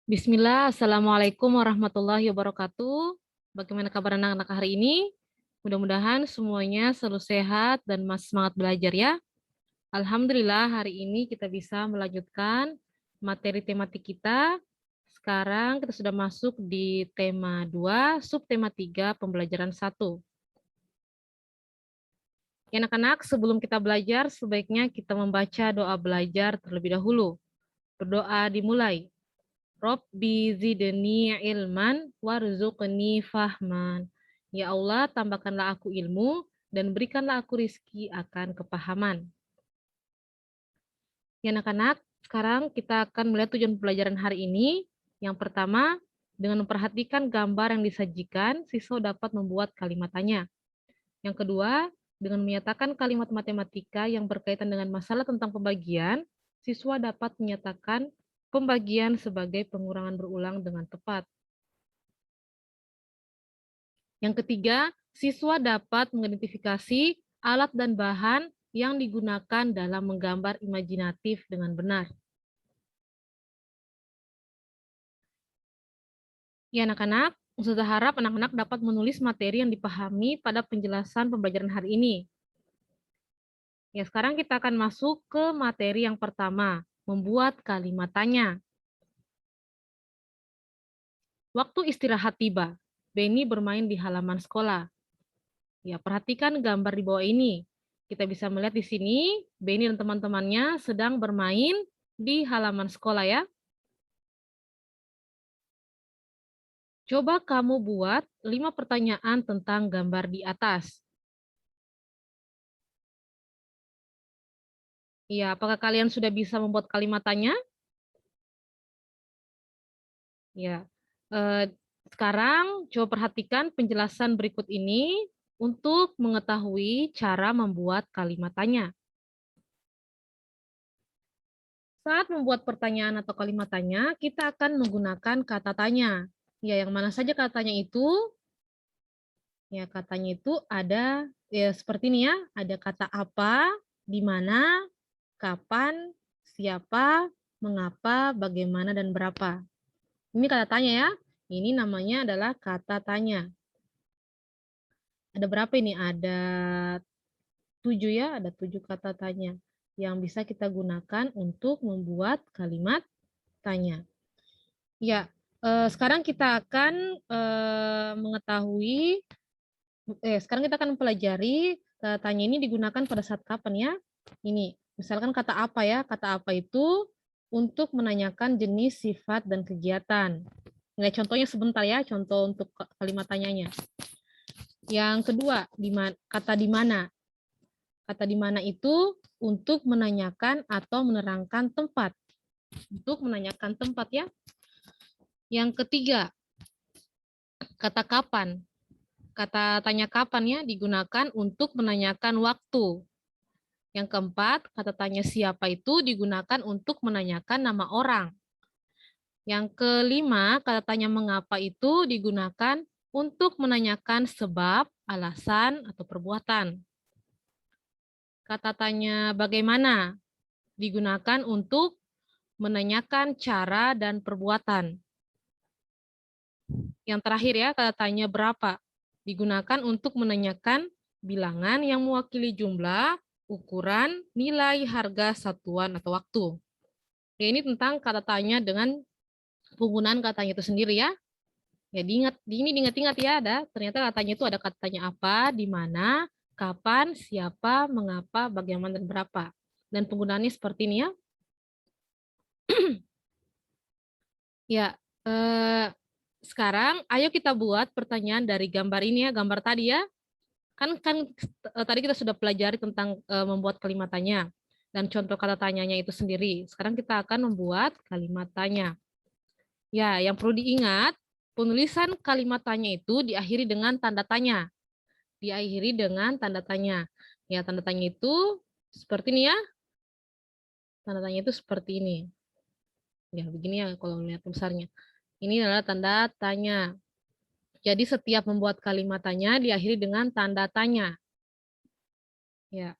Bismillah, Assalamualaikum warahmatullahi wabarakatuh. Bagaimana kabar anak-anak hari ini? Mudah-mudahan semuanya selalu sehat dan masih semangat belajar ya. Alhamdulillah hari ini kita bisa melanjutkan materi tematik kita. Sekarang kita sudah masuk di tema 2, subtema 3, pembelajaran 1. Ya, anak-anak, sebelum kita belajar, sebaiknya kita membaca doa belajar terlebih dahulu. Berdoa dimulai. Robbi zidni ilman warzuqni fahman. Ya Allah, tambahkanlah aku ilmu dan berikanlah aku rizki akan kepahaman. Ya anak-anak, sekarang kita akan melihat tujuan pelajaran hari ini. Yang pertama, dengan memperhatikan gambar yang disajikan, siswa dapat membuat kalimat tanya. Yang kedua, dengan menyatakan kalimat matematika yang berkaitan dengan masalah tentang pembagian, siswa dapat menyatakan pembagian sebagai pengurangan berulang dengan tepat. Yang ketiga, siswa dapat mengidentifikasi alat dan bahan yang digunakan dalam menggambar imajinatif dengan benar. Ya anak-anak, Ustazah harap anak-anak dapat menulis materi yang dipahami pada penjelasan pembelajaran hari ini. Ya, sekarang kita akan masuk ke materi yang pertama, membuat kalimat tanya. Waktu istirahat tiba, Benny bermain di halaman sekolah. Ya, perhatikan gambar di bawah ini. Kita bisa melihat di sini, Benny dan teman-temannya sedang bermain di halaman sekolah ya. Coba kamu buat 5 pertanyaan tentang gambar di atas. Ya, apakah kalian sudah bisa membuat kalimat tanya? Ya. Sekarang coba perhatikan penjelasan berikut ini untuk mengetahui cara membuat kalimat tanya. Saat membuat pertanyaan atau kalimat tanya, kita akan menggunakan kata tanya. Ya, yang mana saja katanya itu? Ya, katanya itu ada ya seperti ini ya, ada kata apa, di mana, kapan, siapa, mengapa, bagaimana, dan berapa. Ini kata tanya ya. Ini namanya adalah kata tanya. Ada berapa ini? Ada 7 ya, ada 7 kata tanya yang bisa kita gunakan untuk membuat kalimat tanya. Ya, sekarang kita akan mengetahui sekarang kita akan mempelajari kata tanya ini digunakan pada saat kapan ya. Ini, misalkan kata apa ya, kata apa itu untuk menanyakan jenis, sifat, dan kegiatan. Nilai contohnya sebentar ya, contoh untuk kalimat tanyanya. Yang kedua, kata di mana. Kata di mana itu untuk menanyakan atau menerangkan tempat. Untuk menanyakan tempat ya. Yang ketiga, kata kapan. Kata tanya kapan ya digunakan untuk menanyakan waktu. Yang keempat, kata tanya siapa itu digunakan untuk menanyakan nama orang. Yang kelima, kata tanya mengapa itu digunakan untuk menanyakan sebab, alasan, atau perbuatan. Kata tanya bagaimana digunakan untuk menanyakan cara dan perbuatan. Yang terakhir ya, kata tanya berapa digunakan untuk menanyakan bilangan yang mewakili jumlah, ukuran, nilai, harga, satuan, atau waktu. Ya, ini tentang kata tanya dengan penggunaan katanya itu sendiri ya. Ya, ini diingat-ingat ya, ternyata katanya itu ada katanya apa, di mana, kapan, siapa, mengapa, bagaimana, dan berapa. Dan penggunaannya seperti ini ya. Ya, sekarang ayo kita buat pertanyaan dari gambar ini ya, gambar tadi ya. Kan tadi kita sudah pelajari tentang membuat kalimat tanya dan contoh kata tanyanya itu sendiri. Sekarang kita akan membuat kalimat tanya. Ya, yang perlu diingat, penulisan kalimat tanya itu diakhiri dengan tanda tanya. Diakhiri dengan tanda tanya. Ya, tanda tanya itu seperti ini ya. Tanda tanya itu seperti ini. Ya, begini ya kalau melihat besarnya. Ini adalah tanda tanya. Jadi setiap membuat kalimat tanya diakhiri dengan tanda tanya. Ya.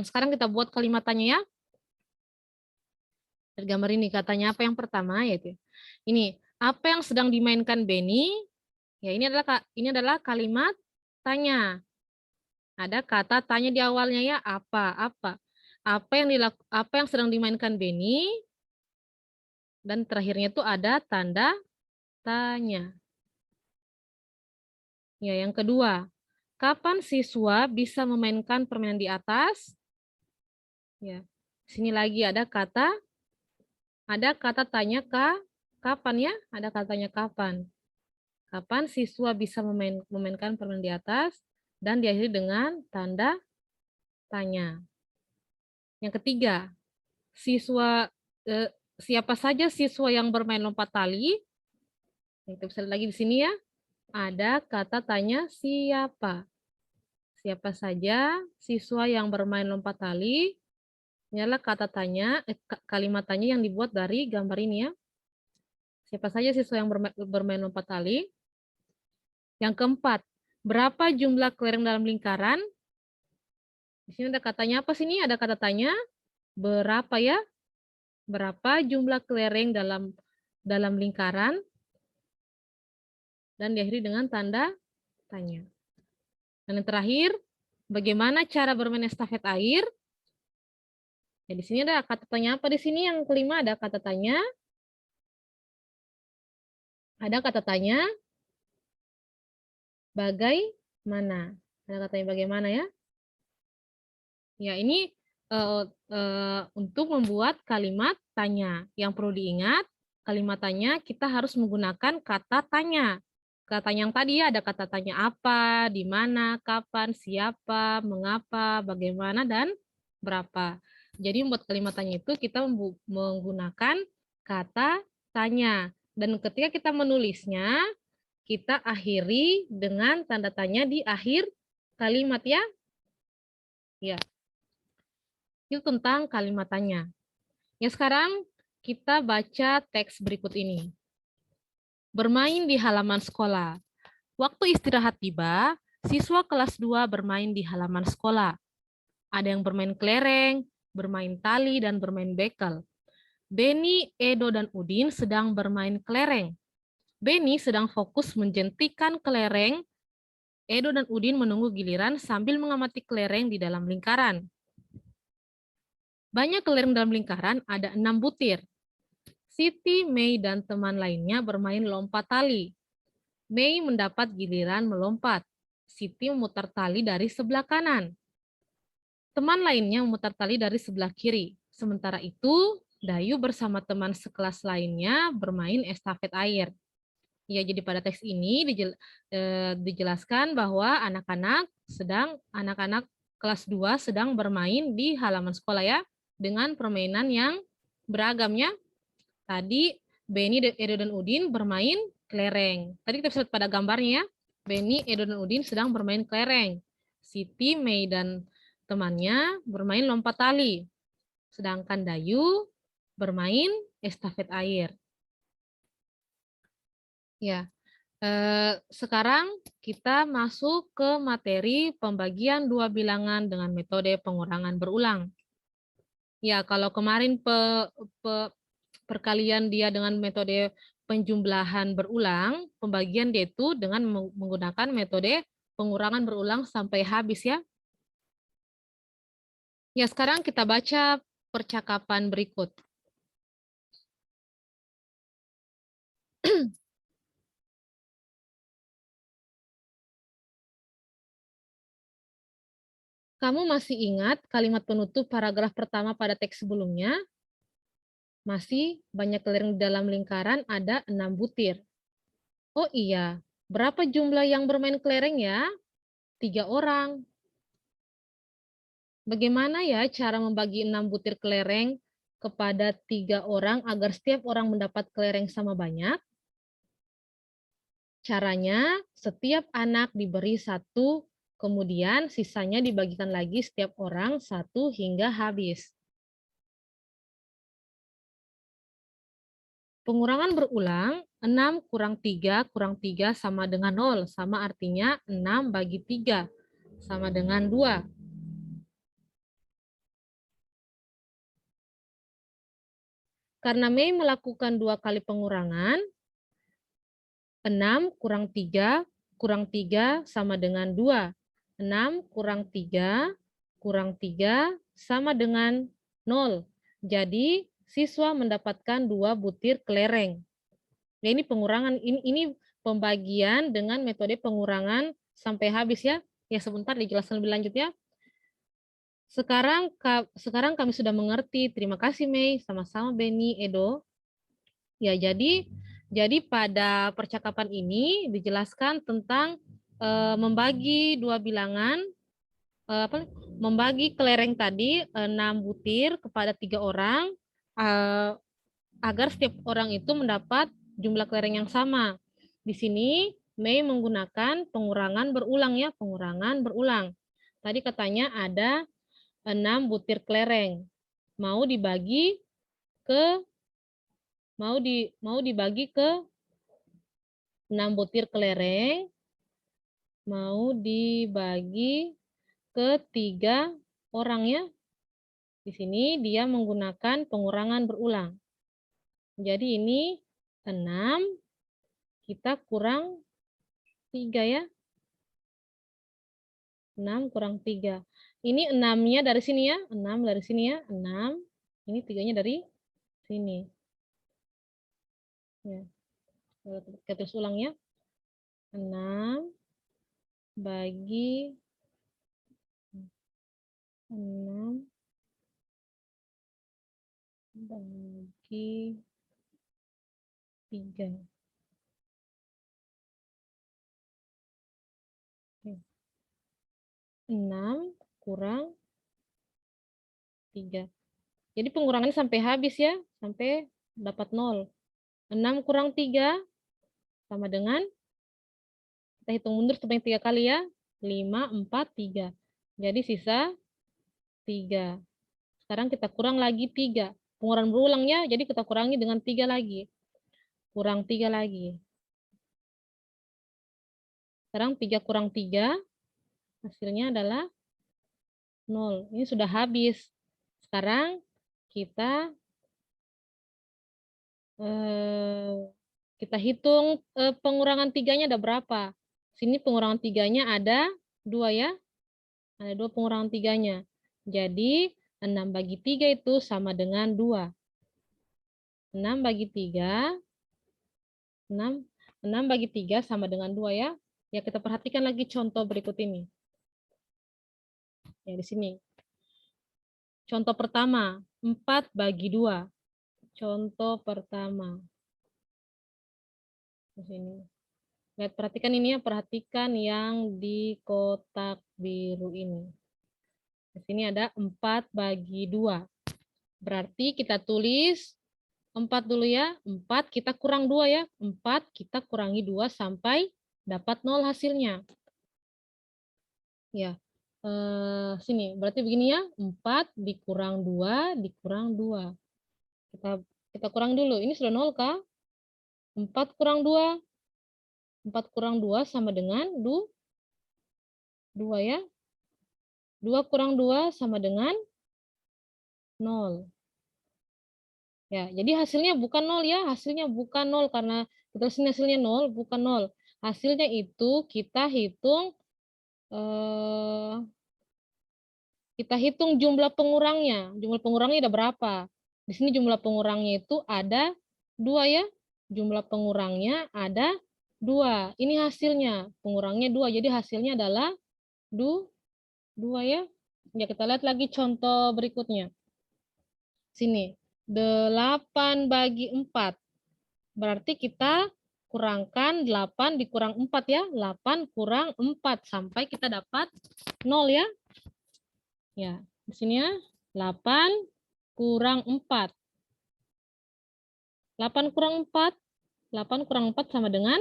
Sekarang kita buat kalimat tanya ya. Dari gambar ini katanya apa yang pertama yaitu ini, apa yang sedang dimainkan Benny? Ya ini adalah kalimat tanya. Ada kata tanya di awalnya ya, apa, apa. Apa yang sedang dimainkan Benny? Dan terakhirnya itu ada tanda tanya. Ya, yang kedua, kapan siswa bisa memainkan permainan di atas? Ya, sini lagi ada kata tanya kapan ya? Ada katanya kapan. Kapan siswa bisa memainkan permainan di atas? Dan diakhiri dengan tanda tanya. Yang ketiga, siapa saja siswa yang bermain lompat tali? Kita bisa lihat lagi di sini ya. Ada kata tanya siapa. Siapa saja siswa yang bermain lompat tali? Ini adalah kalimat tanya yang dibuat dari gambar ini ya. Siapa saja siswa yang bermain lompat tali? Yang keempat, berapa jumlah kelereng dalam lingkaran? Di sini ada katanya apa sini? Ada kata tanya berapa ya? Berapa jumlah kelereng dalam lingkaran? Dan diakhiri dengan tanda tanya. Dan yang terakhir, bagaimana cara bermain estafet air? Ya, di sini ada kata tanya apa di sini? Yang kelima ada kata tanya. Ada kata tanya bagaimana. Ada katanya bagaimana ya? Ya, ini untuk membuat kalimat tanya. Yang perlu diingat, kalimat tanya kita harus menggunakan kata tanya. Kata tanya yang tadi ada kata tanya apa, di mana, kapan, siapa, mengapa, bagaimana, dan berapa. Jadi membuat kalimat tanya itu kita menggunakan kata tanya. Dan ketika kita menulisnya, kita akhiri dengan tanda tanya di akhir kalimat ya. Ya. Itu tentang kalimat tanya. Ya, sekarang kita baca teks berikut ini. Bermain di halaman sekolah. Waktu istirahat tiba, siswa kelas 2 bermain di halaman sekolah. Ada yang bermain kelereng, bermain tali, dan bermain bekel. Benny, Edo, dan Udin sedang bermain kelereng. Benny sedang fokus menjentikan kelereng. Edo dan Udin menunggu giliran sambil mengamati kelereng di dalam lingkaran. Banyak kelereng dalam lingkaran, ada 6 butir. Siti, Mei, dan teman lainnya bermain lompat tali. Mei mendapat giliran melompat. Siti memutar tali dari sebelah kanan. Teman lainnya memutar tali dari sebelah kiri. Sementara itu, Dayu bersama teman sekelas lainnya bermain estafet air. Ya, jadi pada teks ini dijelaskan bahwa anak-anak kelas 2 sedang bermain di halaman sekolah ya, dengan permainan yang beragamnya. Tadi Benny, Edo, dan Udin bermain kelereng. Tadi kita lihat pada gambarnya ya, Benny, Edo, dan Udin sedang bermain kelereng. Siti, Mei, dan temannya bermain lompat tali. Sedangkan Dayu bermain estafet air. Ya, sekarang kita masuk ke materi pembagian dua bilangan dengan metode pengurangan berulang. Ya, kalau kemarin perkalian dia dengan metode penjumlahan berulang, pembagian dia itu dengan menggunakan metode pengurangan berulang sampai habis ya. Ya, sekarang kita baca percakapan berikut. Kamu masih ingat kalimat penutup paragraf pertama pada teks sebelumnya? Masih banyak kelereng dalam lingkaran, ada 6 butir. Oh iya, berapa jumlah yang bermain kelereng ya? 3 orang. Bagaimana ya cara membagi 6 butir kelereng kepada 3 orang agar setiap orang mendapat kelereng sama banyak? Caranya, setiap anak diberi 1, kemudian sisanya dibagikan lagi setiap orang 1 hingga habis. Pengurangan berulang, 6 kurang 3 sama dengan 0, sama artinya 6 bagi 3, sama dengan 2. Karena Mei melakukan 2 kali pengurangan, 6 kurang 3 sama dengan 2. 6 kurang 3 sama dengan 0. Jadi siswa mendapatkan 2 butir kelereng. Ya, ini pengurangan, ini pembagian dengan metode pengurangan sampai habis ya. Ya, sebentar dijelaskan lebih lanjut ya. Sekarang kami sudah mengerti. Terima kasih Mei, sama-sama Beni, Edo. Ya, jadi pada percakapan ini dijelaskan tentang membagi dua bilangan, membagi kelereng tadi 6 butir kepada 3 orang agar setiap orang itu mendapat jumlah kelereng yang sama. Di sini Mei menggunakan pengurangan berulang ya, pengurangan berulang. Tadi katanya ada 6 butir kelereng. Mau dibagi ke 6 butir kelereng, mau dibagi ke 3 orang ya. Di sini dia menggunakan pengurangan berulang. Jadi ini 6, kita kurang 3 ya. 6 kurang 3. Ini 6-nya dari sini ya, 6 dari sini ya, 6. Ini 3-nya dari sini. Ya. Kita tulis ulang ya. 6 bagi 6 bagi 3. 6 kurang 3. Jadi pengurangannya sampai habis ya, sampai dapat 0. 6 kurang 3 sama dengan, kita hitung mundur sebanyak 3 kali ya, 5, 4, 3. Jadi sisa 3. Sekarang kita kurang lagi 3. Pengurangan berulang ya, jadi kita kurangi dengan 3 lagi. Kurang 3 lagi. Sekarang 3 kurang 3, hasilnya adalah 0. Ini sudah habis. Sekarang kita hitung pengurangan 3-nya ada berapa. Sini pengurangan 3-nya ada 2 ya. Ada 2 pengurangan 3-nya. Jadi 6 bagi 3 itu sama dengan 2. 6 bagi 3, 6 bagi 3 sama dengan 2 ya. Ya, kita perhatikan lagi contoh berikut ini. Ya, di sini. Contoh pertama, 4 bagi 2. Contoh pertama. Di sini. Lihat, perhatikan ini ya, perhatikan yang di kotak biru ini. Di sini ada 4 bagi 2. Berarti kita tulis 4 dulu ya. 4 kita kurang 2 ya. 4 kita kurangi 2 sampai dapat 0 hasilnya. Ya. Sini, berarti begini ya. 4 dikurang 2 dikurang 2. Kita kurang dulu. Ini sudah 0 kah? 4 kurang 2. 4 kurang 2 sama dengan 2 ya. 2 kurang 2 sama dengan 0. Ya, jadi hasilnya bukan 0 ya. Hasilnya bukan 0 karena kita sini hasilnya 0, bukan 0. Hasilnya itu kita hitung jumlah pengurangnya. Jumlah pengurangnya ada berapa? Di sini jumlah pengurangnya itu ada 2 ya. Jumlah pengurangnya ada 2. Ini hasilnya. Pengurangnya 2. Jadi hasilnya adalah 2 ya. Ya, kita lihat lagi contoh berikutnya. Sini. 8 bagi 4. Berarti kita kurangkan 8 dikurang 4 ya. 8 kurang 4 sampai kita dapat 0 ya. Ya, di sini ya. 8 kurang 4. 8 kurang 4. 8 kurang 4 sama dengan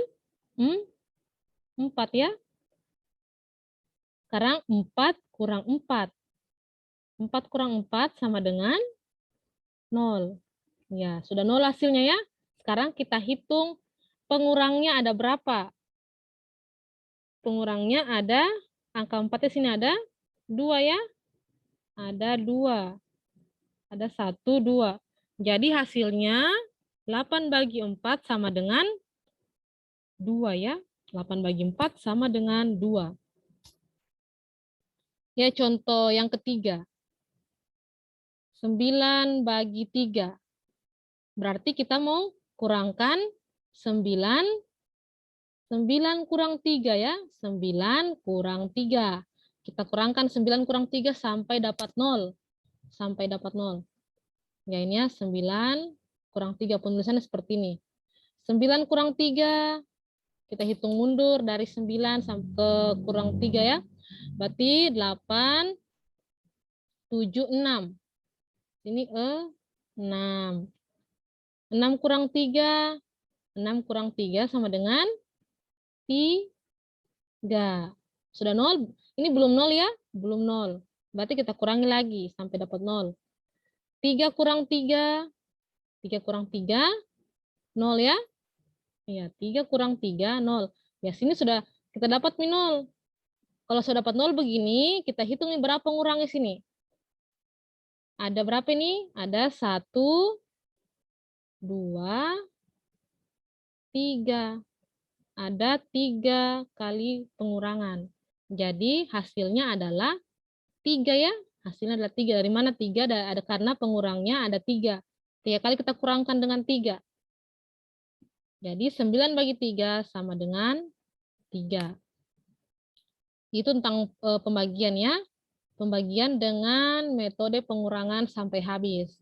4 ya. Sekarang 4 kurang 4. 4 kurang 4 sama dengan 0. Ya, sudah 0 hasilnya ya. Sekarang kita hitung pengurangnya ada berapa. Pengurangnya ada, angka 4 di sini ada 2 ya. Ada 2. Ada 1, 2. Jadi hasilnya 8 bagi 4 sama dengan 2 ya. 8 bagi 4 sama dengan 2. Ya, contoh yang ketiga. 9 bagi 3. Berarti kita mau kurangkan 9. 9 kurang 3 ya. 9 kurang 3. Kita kurangkan 9 kurang 3 sampai dapat 0. Sampai dapat 0. Ya, ini ya 9 kurang 3. Penulisannya seperti ini. 9 kurang 3. Kita hitung mundur dari 9 sampai ke kurang 3 ya. Berarti 8, 7, 6. Ini 6. 6 kurang 3. 6 kurang 3 sama dengan 3. Sudah 0? Ini belum 0 ya? Belum 0. Berarti kita kurangi lagi sampai dapat 0. 3 kurang 3. 3 kurang 3. 0 ya? Iya, 3 kurang 3, 0. Ya, sini sudah kita dapat 0. Kalau sudah dapat 0 begini, kita hitung berapa ngurangi sini. Ada berapa ini? Ada 1, 2, 3. Ada 3 kali pengurangan. Jadi hasilnya adalah 3 ya. Hasilnya adalah 3. Dari mana 3? Ada karena pengurangnya ada 3. 3 kali kita kurangkan dengan 3. Jadi 9 bagi 3 sama dengan 3. Itu tentang pembagian ya. Pembagian dengan metode pengurangan sampai habis.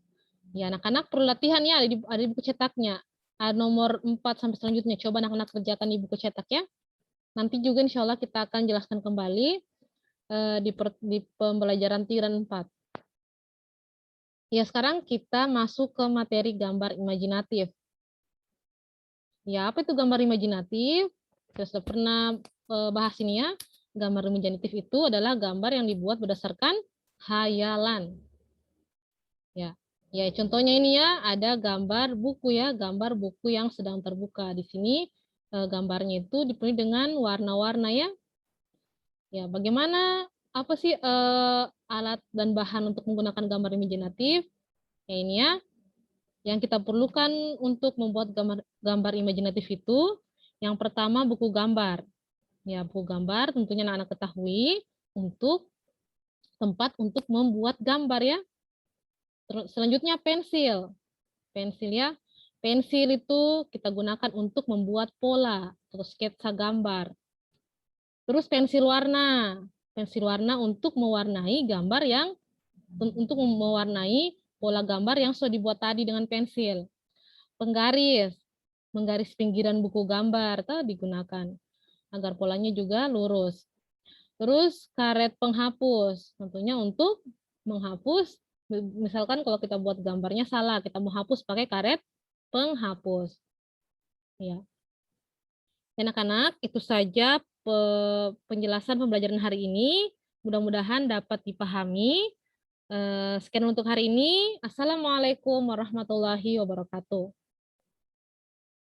Ya, anak-anak perlu latihan ya, ada di buku cetaknya. Ada nomor 4 sampai selanjutnya. Coba anak-anak kerjakan di buku cetak ya. Nanti juga insya Allah kita akan jelaskan kembali di pembelajaran tiran 4. Ya, sekarang kita masuk ke materi gambar imajinatif. Ya, apa itu gambar imajinatif? Kita sudah pernah bahas ini ya. Gambar imajinatif itu adalah gambar yang dibuat berdasarkan hayalan. Ya, ya contohnya ini ya, ada gambar buku ya, gambar buku yang sedang terbuka. Di sini gambarnya itu dipenuhi dengan warna-warna ya. Ya, bagaimana apa sih alat dan bahan untuk menggunakan gambar imajinatif? Ya ini ya, yang kita perlukan untuk membuat gambar imajinatif itu, yang pertama buku gambar. Ya, buku gambar tentunya anak-anak ketahui untuk tempat untuk membuat gambar ya. Selanjutnya pensil. Pensil ya. Pensil itu kita gunakan untuk membuat pola atau sketsa gambar. Terus pensil warna. Pensil warna untuk mewarnai gambar mewarnai pola gambar yang sudah dibuat tadi dengan pensil. Penggaris. Menggaris pinggiran buku gambar digunakan agar polanya juga lurus. Terus karet penghapus, tentunya untuk menghapus, misalkan kalau kita buat gambarnya salah, kita mau hapus pakai karet penghapus. Ya. Anak-anak, itu saja penjelasan pembelajaran hari ini. Mudah-mudahan dapat dipahami. Sekian untuk hari ini. Assalamualaikum warahmatullahi wabarakatuh.